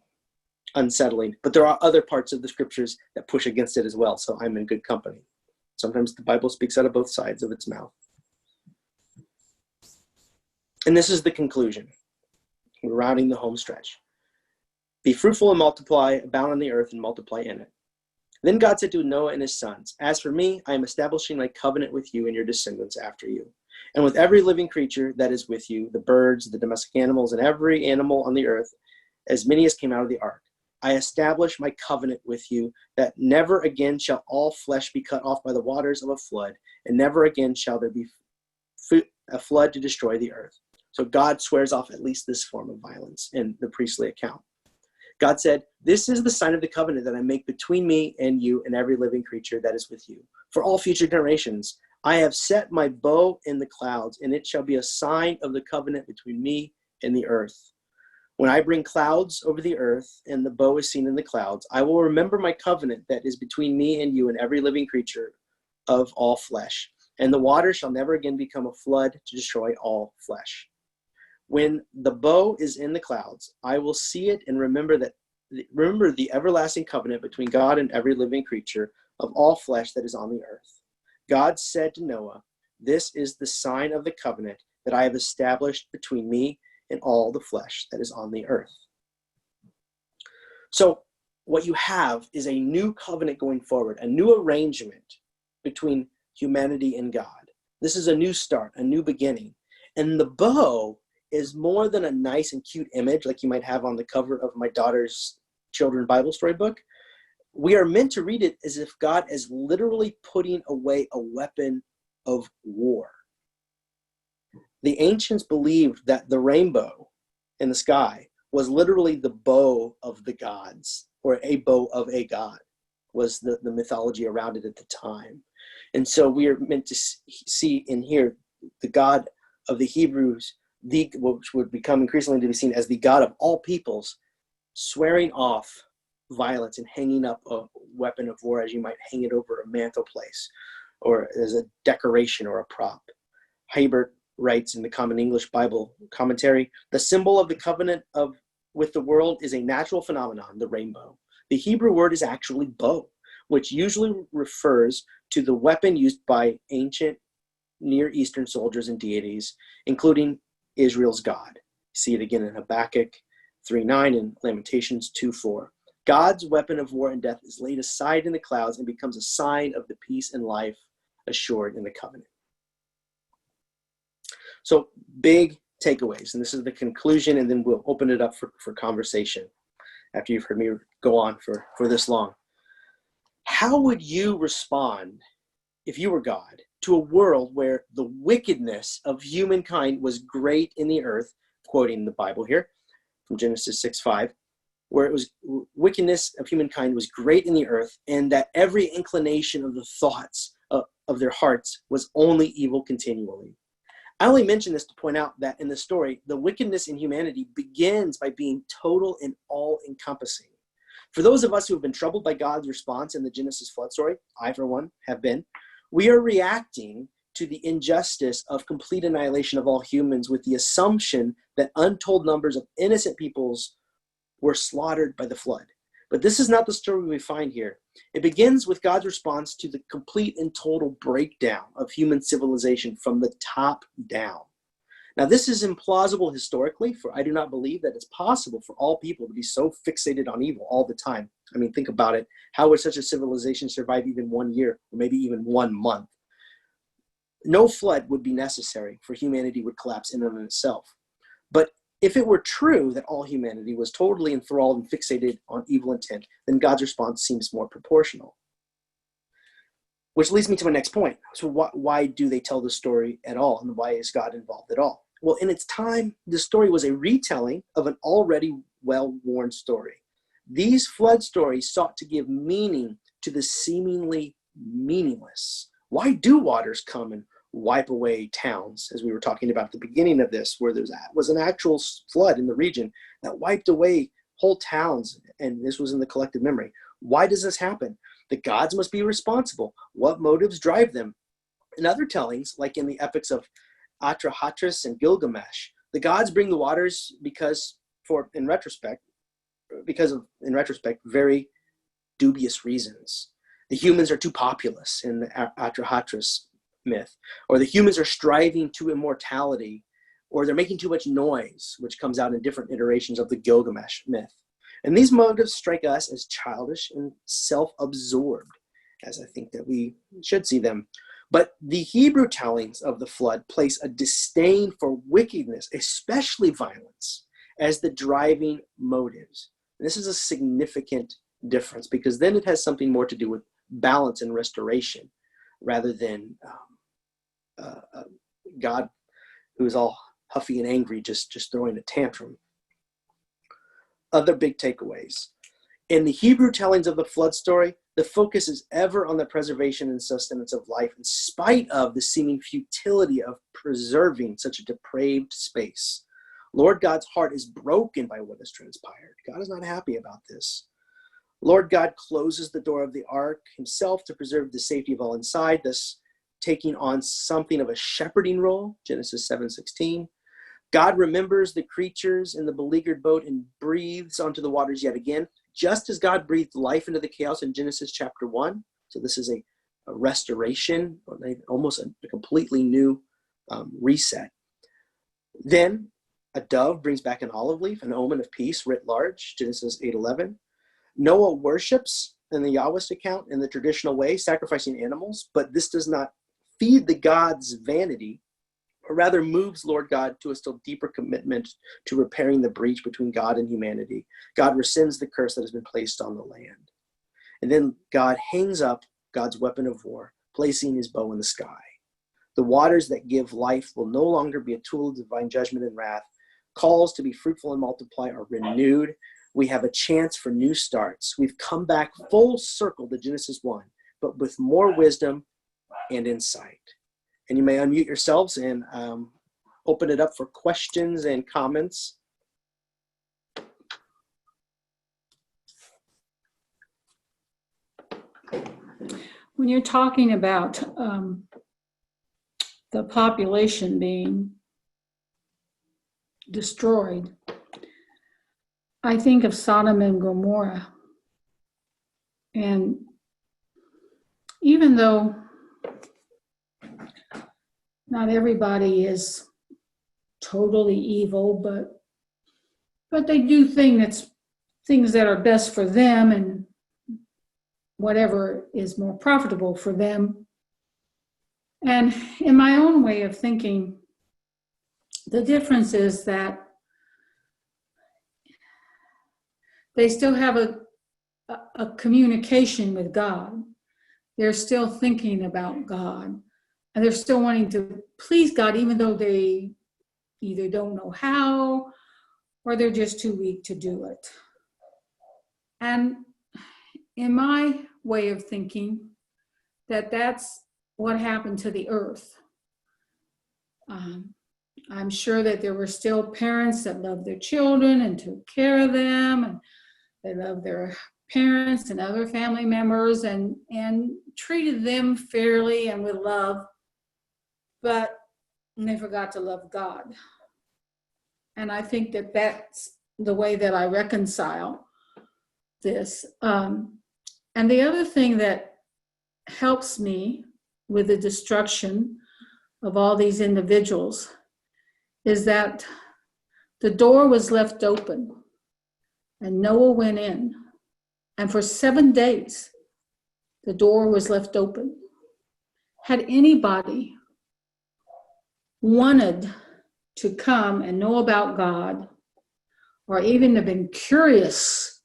[SPEAKER 1] unsettling. But there are other parts of the scriptures that push against it as well, so I'm in good company. Sometimes the Bible speaks out of both sides of its mouth. And this is the conclusion. We're rounding the home stretch. Be fruitful and multiply, abound on the earth and multiply in it. Then God said to Noah and his sons, as for me, I am establishing my covenant with you and your descendants after you, and with every living creature that is with you, the birds, the domestic animals, and every animal on the earth, as many as came out of the ark. I establish my covenant with you, that never again shall all flesh be cut off by the waters of a flood, and never again shall there be a flood to destroy the earth. So God swears off at least this form of violence in the priestly account. God said, this is the sign of the covenant that I make between me and you and every living creature that is with you. For all future generations, I have set my bow in the clouds, and it shall be a sign of the covenant between me and the earth. When I bring clouds over the earth and the bow is seen in the clouds, I will remember my covenant that is between me and you and every living creature of all flesh. And the water shall never again become a flood to destroy all flesh. When the bow is in the clouds, I will see it and remember the everlasting covenant between God and every living creature of all flesh that is on the earth. God said to Noah, this is the sign of the covenant that I have established between me and all the flesh that is on the earth. So what you have is a new covenant going forward, a new arrangement between humanity and God. This is a new start, a new beginning. And the bow is more than a nice and cute image like you might have on the cover of my daughter's children's Bible story book. We are meant to read it as if God is literally putting away a weapon of war. The ancients believed that the rainbow in the sky was literally the bow of the gods, or a bow of a god was the mythology around it at the time. And so we are meant to see in here the God of the Hebrews, which would become increasingly to be seen as the God of all peoples, swearing off violence and hanging up a weapon of war as you might hang it over a mantelpiece or as a decoration or a prop. Hiebert writes in the Common English Bible commentary, the symbol of the covenant with the world is a natural phenomenon, the rainbow. The Hebrew word is actually bow, which usually refers to the weapon used by ancient Near Eastern soldiers and deities, including Israel's God. See it again in Habakkuk 3:9 and Lamentations 2:4. God's weapon of war and death is laid aside in the clouds and becomes a sign of the peace and life assured in the covenant. So big takeaways, and this is the conclusion, and then we'll open it up for conversation after you've heard me go on for this long. How would you respond if you were God to a world where the wickedness of humankind was great in the earth, quoting the Bible here from Genesis 6:5, where it was wickedness of humankind was great in the earth, and that every inclination of the thoughts of their hearts was only evil continually? I only mention this to point out that in the story, the wickedness in humanity begins by being total and all-encompassing. For those of us who have been troubled by God's response in the Genesis flood story, I, for one, have been, we are reacting to the injustice of complete annihilation of all humans with the assumption that untold numbers of innocent peoples were slaughtered by the flood. But this is not the story we find here. It begins with God's response to the complete and total breakdown of human civilization from the top down. Now, this is implausible historically, for I do not believe that it's possible for all people to be so fixated on evil all the time. I mean, think about it. How would such a civilization survive even 1 year, or maybe even 1 month? No flood would be necessary, for humanity would collapse in and of itself. But if it were true that all humanity was totally enthralled and fixated on evil intent, then God's response seems more proportional. Which leads me to my next point. So why do they tell the story at all, and why is God involved at all? Well, in its time, the story was a retelling of an already well-worn story. These flood stories sought to give meaning to the seemingly meaningless. Why do waters come and wipe away towns, as we were talking about at the beginning of this, where there was an actual flood in the region that wiped away whole towns, and this was in the collective memory? Why does this happen? The gods must be responsible. What motives drive them? In other tellings, like in the epics of Atrahasis and Gilgamesh, the gods bring the waters because in retrospect, very dubious reasons. The humans are too populous in the Atrahasis myth, or the humans are striving to immortality, or they're making too much noise, which comes out in different iterations of the Gilgamesh myth. And these motives strike us as childish and self-absorbed, as I think that we should see them. But the Hebrew tellings of the flood place a disdain for wickedness, especially violence, as the driving motives. And this is a significant difference, because then it has something more to do with balance and restoration, rather than God who is all huffy and angry, just throwing a tantrum. Other big takeaways. In the Hebrew tellings of the flood story, the focus is ever on the preservation and sustenance of life, in spite of the seeming futility of preserving such a depraved space. Lord God's heart is broken by what has transpired. God is not happy about this. Lord God closes the door of the ark himself to preserve the safety of all inside, thus taking on something of a shepherding role, Genesis 7:16. God remembers the creatures in the beleaguered boat and breathes onto the waters yet again, just as God breathed life into the chaos in Genesis chapter 1. So this is a restoration, or almost a completely new reset. Then a dove brings back an olive leaf, an omen of peace writ large, Genesis 8:11. Noah worships in the Yahwist account in the traditional way, sacrificing animals, but this does not feed the gods' vanity, or rather moves Lord God to a still deeper commitment to repairing the breach between God and humanity. God rescinds the curse that has been placed on the land. And then God hangs up God's weapon of war, placing his bow in the sky. The waters that give life will no longer be a tool of divine judgment and wrath. Calls to be fruitful and multiply are renewed. We have a chance for new starts. We've come back full circle to Genesis 1, but with more wisdom and insight. And you may unmute yourselves and open it up for questions and comments.
[SPEAKER 2] When you're talking about the population being destroyed, I think of Sodom and Gomorrah. And even though not everybody is totally evil, but but they do things that are best for them and whatever is more profitable for them. And in my own way of thinking, the difference is that they still have a communication with God. They're still thinking about God, and they're still wanting to please God, even though they either don't know how or they're just too weak to do it. And in my way of thinking, that's what happened to the earth. I'm sure that there were still parents that loved their children and took care of them, and they loved their parents and other family members and treated them fairly and with love, but they forgot to love God. And I think that that's the way that I reconcile this. And the other thing that helps me with the destruction of all these individuals is that the door was left open and Noah went in. And for 7 days, the door was left open. Had anybody wanted to come and know about God, or even have been curious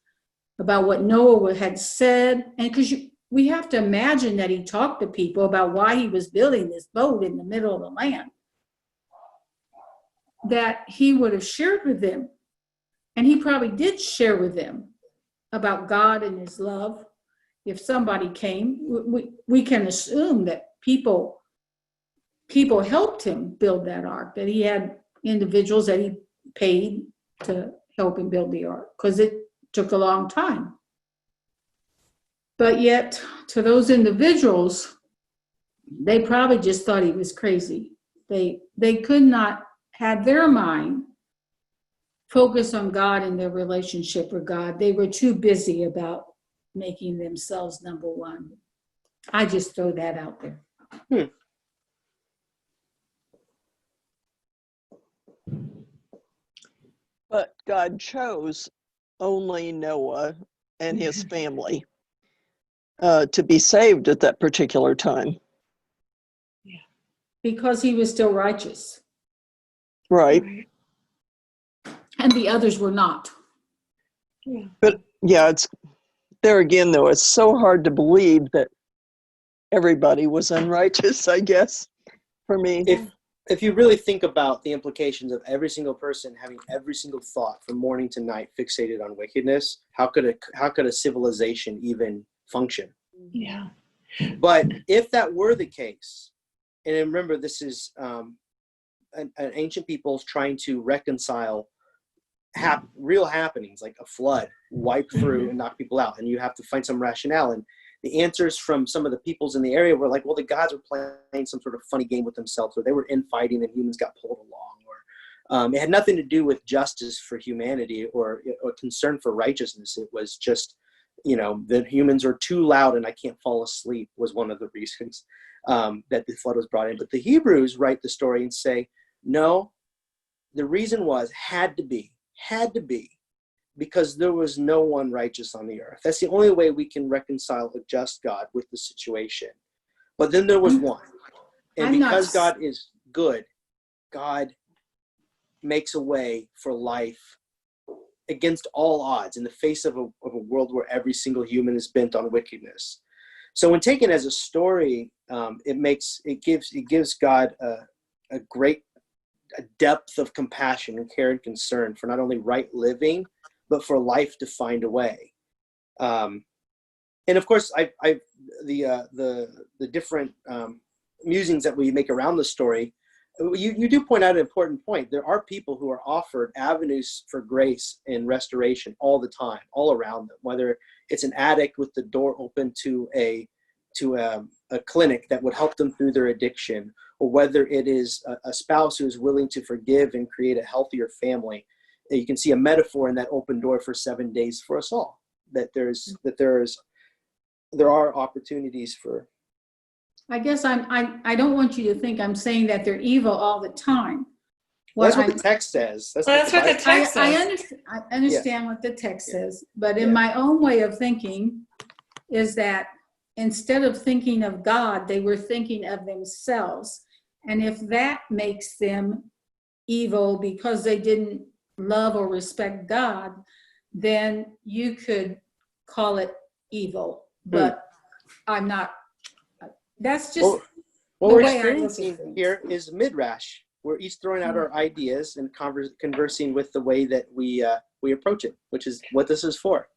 [SPEAKER 2] about what Noah had said, and because we have to imagine that he talked to people about why he was building this boat in the middle of the land, that he would have shared with them. And he probably did share with them about God and his love. If somebody came, we can assume that people helped him build that ark, that he had individuals that he paid to help him build the ark, because it took a long time. But yet, to those individuals, they probably just thought he was crazy. They could not have their mind focus on God and their relationship with God. They were too busy about making themselves number one. I just throw that out there.
[SPEAKER 3] But God chose only Noah and his family to be saved at that particular time.
[SPEAKER 2] Because he was still righteous.
[SPEAKER 3] Right.
[SPEAKER 2] And the others were not.
[SPEAKER 3] But yeah, it's there again, though, it's so hard to believe that everybody was unrighteous, I guess, for me.
[SPEAKER 1] If you really think about the implications of every single person having every single thought from morning to night fixated on wickedness, how could a civilization even function?
[SPEAKER 4] Yeah.
[SPEAKER 1] But if that were the case, and remember, this is an ancient peoples trying to reconcile real happenings like a flood, wipe through and knock people out, and you have to find some rationale. And the answers from some of the peoples in the area were like, well, the gods were playing some sort of funny game with themselves, or they were infighting and humans got pulled along, or it had nothing to do with justice for humanity or concern for righteousness. It was just, the humans are too loud and I can't fall asleep was one of the reasons that the flood was brought in. But the Hebrews write the story and say, no, the reason had to be because there was no one righteous on the earth. That's the only way we can reconcile a just God with the situation. But then there was one. And because God is good, God makes a way for life against all odds in the face of a world where every single human is bent on wickedness. So when taken as a story, it gives God a great depth of compassion and care and concern for not only right living, but for life to find a way. And of course, the different musings that we make around the story, you do point out an important point. There are people who are offered avenues for grace and restoration all the time, all around them, whether it's an addict with the door open to a clinic that would help them through their addiction, or whether it is a spouse who is willing to forgive and create a healthier family. You can see a metaphor in that open door for 7 days for us all, that there are opportunities for.
[SPEAKER 2] I guess I don't want you to think I'm saying that they're evil all the time.
[SPEAKER 1] Well, that's
[SPEAKER 2] what
[SPEAKER 1] what the text says.
[SPEAKER 4] Well, that's what the
[SPEAKER 1] Bible-
[SPEAKER 4] text
[SPEAKER 2] I
[SPEAKER 4] says.
[SPEAKER 2] understand what the text says, but
[SPEAKER 1] Yeah.
[SPEAKER 2] in my own way of thinking is that instead of thinking of God, they were thinking of themselves. And if that makes them evil because they didn't love or respect God, then you could call it evil. But I'm not, that's just
[SPEAKER 1] Well, what
[SPEAKER 2] the
[SPEAKER 1] we're
[SPEAKER 2] way I look at
[SPEAKER 1] experiencing
[SPEAKER 2] things.
[SPEAKER 1] here is midrash. We're each throwing out our ideas and conversing with the way that we approach it, which is what this is for.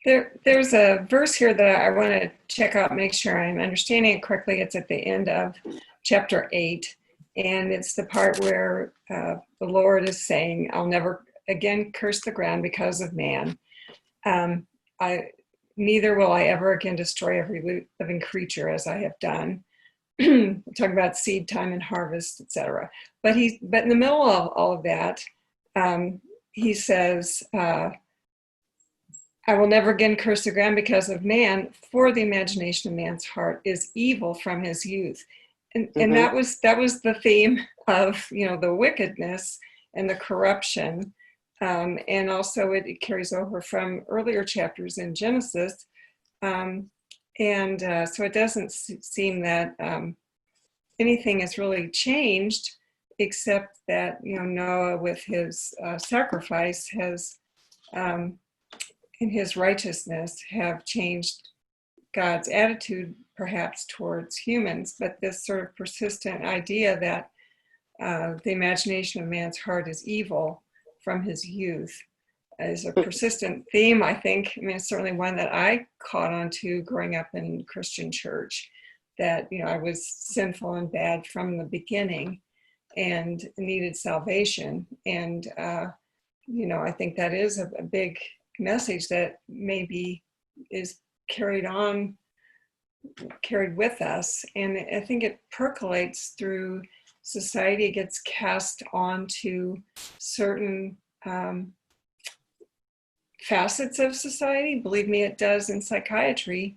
[SPEAKER 4] There's a verse here that I want to check out, make sure I'm understanding it correctly. It's at the end of chapter 8, and it's the part where the Lord is saying, I'll never again curse the ground because of man. Neither will I ever again destroy every living creature as I have done. Talk about seed time and harvest, etc. But in the middle of all of that, he says, I will never again curse the ground because of man, for the imagination of man's heart is evil from his youth. And that was the theme of, the wickedness and the corruption. And also it carries over from earlier chapters in Genesis. So it doesn't seem that anything has really changed, except that, Noah with his sacrifice has, in his righteousness, have changed God's attitude perhaps towards humans. But this sort of persistent idea that the imagination of man's heart is evil from his youth is a persistent theme, I think. I mean, it's certainly one that I caught on to growing up in Christian church, that, I was sinful and bad from the beginning and needed salvation. And, I think that is a big message that maybe is carried with us. And I think it percolates through society. It gets cast onto certain facets of society. Believe me, it does in psychiatry.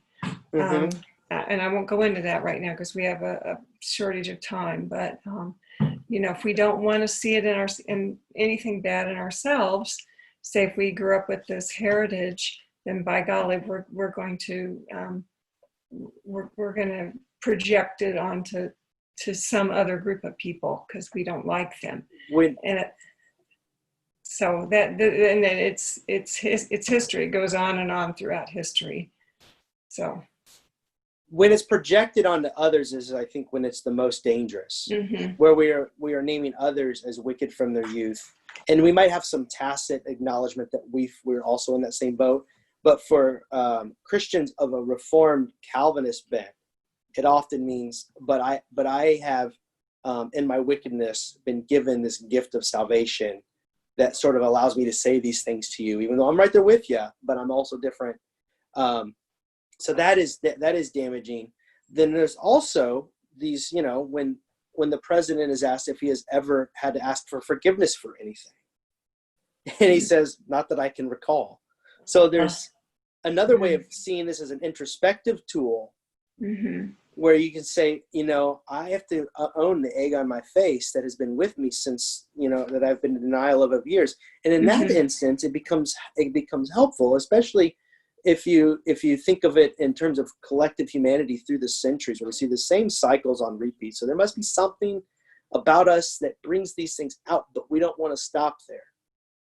[SPEAKER 4] And I won't go into that right now because we have a shortage of time. But if we don't want to see it in anything bad in ourselves, say if we grew up with this heritage, then by golly, we're going to project it onto some other group of people because we don't like them. So that, and then it's history. It goes on and on throughout history. So
[SPEAKER 1] when it's projected onto others is, I think, when it's the most dangerous, where we are naming others as wicked from their youth. And we might have some tacit acknowledgement that we're also in that same boat. But for Christians of a Reformed Calvinist bent, it often means, but I have, in my wickedness, been given this gift of salvation that sort of allows me to say these things to you, even though I'm right there with you, but I'm also different. So that is damaging. Then there's also these, when the president is asked if he has ever had to ask for forgiveness for anything, and he says, "Not that I can recall." So there's another way of seeing this as an introspective tool, where you can say, I have to own the egg on my face that has been with me since, that I've been in denial of years. And in that instance, it becomes helpful, especially if you think of it in terms of collective humanity through the centuries, where we see the same cycles on repeat. So there must be something about us that brings these things out, but we don't want to stop there.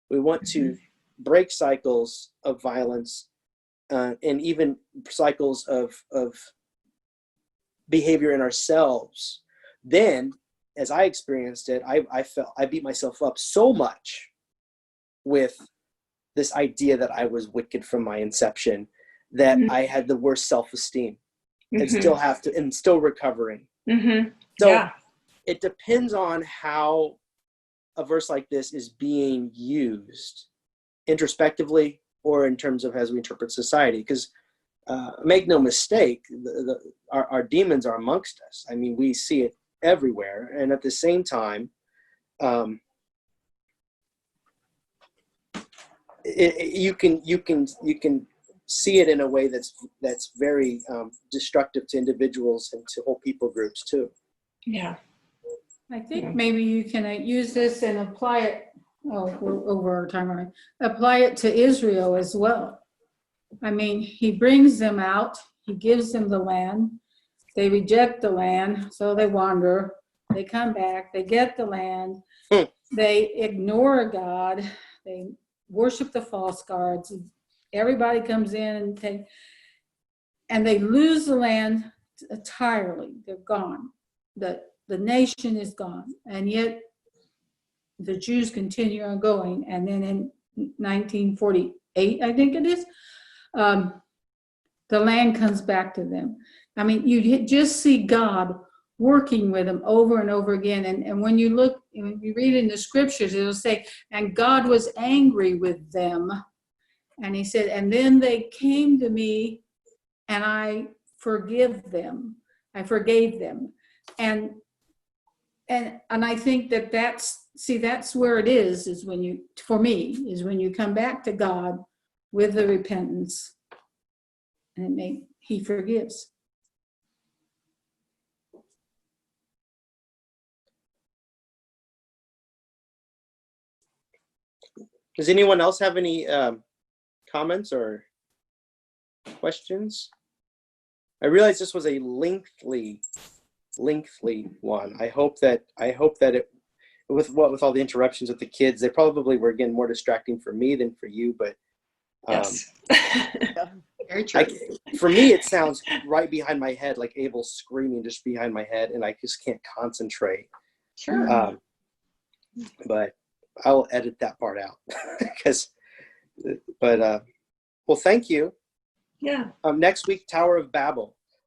[SPEAKER 1] We want to break cycles of violence and even cycles of behavior in ourselves. Then, as I experienced it, I beat myself up so much with this idea that I was wicked from my inception, that I had the worst self-esteem and still recovering. So it depends on how a verse like this is being used introspectively or in terms of as we interpret society. Because make no mistake, our demons are amongst us. I mean, we see it everywhere. And at the same time, you can see it in a way that's very destructive to individuals and to whole people groups too.
[SPEAKER 4] Yeah.
[SPEAKER 2] I think
[SPEAKER 4] Yeah.
[SPEAKER 2] maybe you can use this and apply it, oh, we're over our time, already. Apply it to Israel as well. I mean, he brings them out, he gives them the land, they reject the land, so they wander, they come back, they get the land, they ignore God, they worship the false gods, everybody comes in and they lose the land entirely, they're gone. The nation is gone, and yet the Jews continue on going. And then in 1948, I think it is, the land comes back to them. I mean, you just see God working with them over and over again. And when you look, when you read in the scriptures, it'll say, and God was angry with them. And he said, and then they came to me and I forgave them. And I think that's where it is when you, for me, is when you come back to God with the repentance, and he forgives.
[SPEAKER 1] Does anyone else have any comments or questions? I realize this was a lengthy one. I hope that it, with all the interruptions with the kids, they probably were, again, more distracting for me than for you, but
[SPEAKER 4] Yes.
[SPEAKER 3] Very true.
[SPEAKER 1] for me it sounds right behind my head, like Abel screaming just behind my head, and I just can't concentrate.
[SPEAKER 3] Sure.
[SPEAKER 1] But I'll edit that part out. Well, thank you.
[SPEAKER 4] Yeah.
[SPEAKER 1] Next week, Tower of Babel.